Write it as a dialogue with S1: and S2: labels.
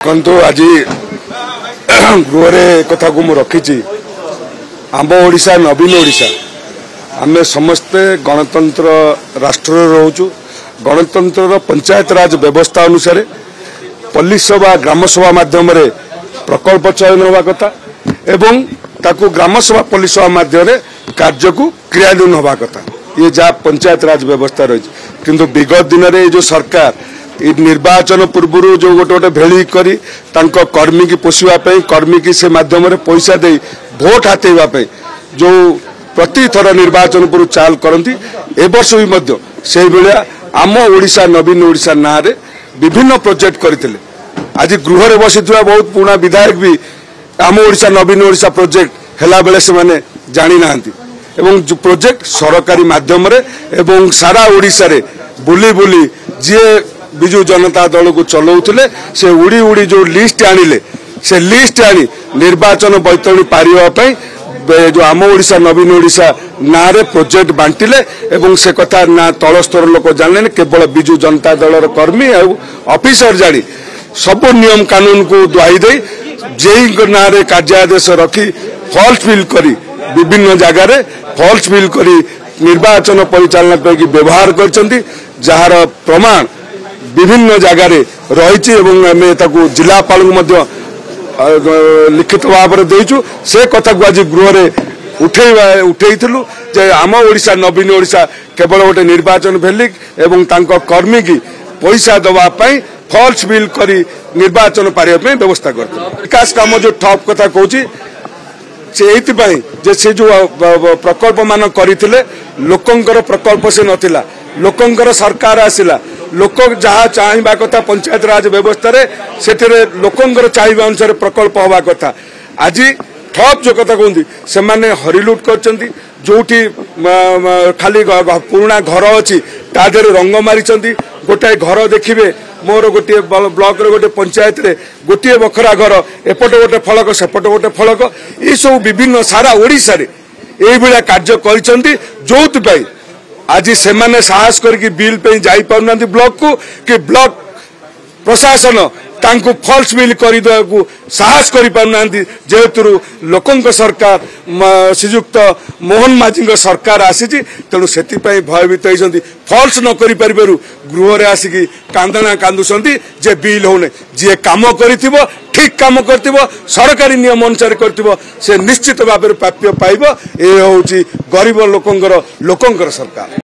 S1: देखो आज गृह कथा को मुझे रखी आम ओडिशा नवीन ओडिशा आम समस्ते गणतंत्र राष्ट्र रोचु गणतंत्र पंचायत राज व्यवस्था अनुसार पल्ली सभा ग्राम सभा माध्यम प्रकल्प चयन होगा कथा एवं ताकू ग्राम सभा पल्ली सभा माध्यम कार्य को क्रियान्वयन होगा कथा ये जहाँ पंचायत राज व्यवस्था रही किंतु विगत दिन में जो सरकार निर्वाचन पूर्व जो गोटे गोटे भेली करी कर्मी की पोषापी कर्मी की से माध्यम पैसा दे भोट हाथेवाई जो प्रति थर निर्वाचन पूर्व चाल करती ए वर्ष भी से भाया आम ओडिशा नवीन ओडिशा ना रे विभिन्न प्रोजेक्ट करते आज गृह रे बसी बहुत पुराना विधायक भी आम ओडिशा नवीन ओडिशा प्रोजेक्ट हैला बेले से माने जानी नांती एवं जो प्रोजेक्ट सरकारी माध्यम एवं सारा ओडिशा रे बुली बुली जी विजु जनता दल को चलाउले से उड़ी उड़ी जो लिस्ट आनिले से लिस्ट आनी निर्वाचन बैतरणी पारिबापई जो आम ओडिशा नवीन ओडिशा ना रे प्रोजेक्ट बांटिले एवं से कथा ना तल स्तर लोक जानले केवल विजु जनता दल कर्मी और ऑफिसर जानी सब नियम कानून को दुहाई दे जेई ना रे कार्यादेश रखी फॉल्स फिल करी विभिन्न जगार फॉल्स फिल करी निर्वाचन परिचालना पे व्यवहार करछंती जार प्रमाण विभिन्न जगार रही जिलापाल लिखित भाव में देचु से कथा को आज गृह उठेलु जे आम ओडिशा नवीन ओडिशा केवल गोटे निर्वाचन भेलिक एवं तांको कर्मी की पैसा दवापाई फॉल्स बिल करी निर्वाचन पारिबा व्यवस्था करते विकास काम जो ठप कथा कहूँ से जो प्रकल्प मान करते लोकंकर प्रकल्प से नथिला लोकंकर सरकार आसिला लोक जहाँ चाहवा कथा पंचायत राज व्यवस्था से लोकंकर चाहवा अनुसार प्रकल्प हवा कथा आज ठप जो कथा कहते से माने हरिलुट कर जोठी खाली पुराना घर अच्छी तादेह रंग मारी गोटाए घर देखिए मोर गोटे ब्लॉक रे गोटे पंचायत रे गोटे बखरा घर एपटे गोटे फलक सेपटे गोटे फलक ये सब विभिन्न सारा ओडिशा रे एई भलिया कार्य करिसंती जोथि आज से माने साहस करके बिल पे जाई पाउना ब्लॉक को कि ब्लॉक प्रशासन तांको फॉल्स बिल कर साहस करि पाउना जेहेतु लोकंक सरकार श्रीयुक्त मोहन माझी सरकार आसी तेणु से भयभीत होती फॉल्स न करि परिबरु गृह रे आसिकी कांदना कांदुसंती जे बिल होने जी काम करिथिबो ठीक काम करथिबो सरकारी नियम अनुसार करथिबो से निश्चित भाव प्राप्य पाइबो ए होउची गरीब लोकंकर सरकार।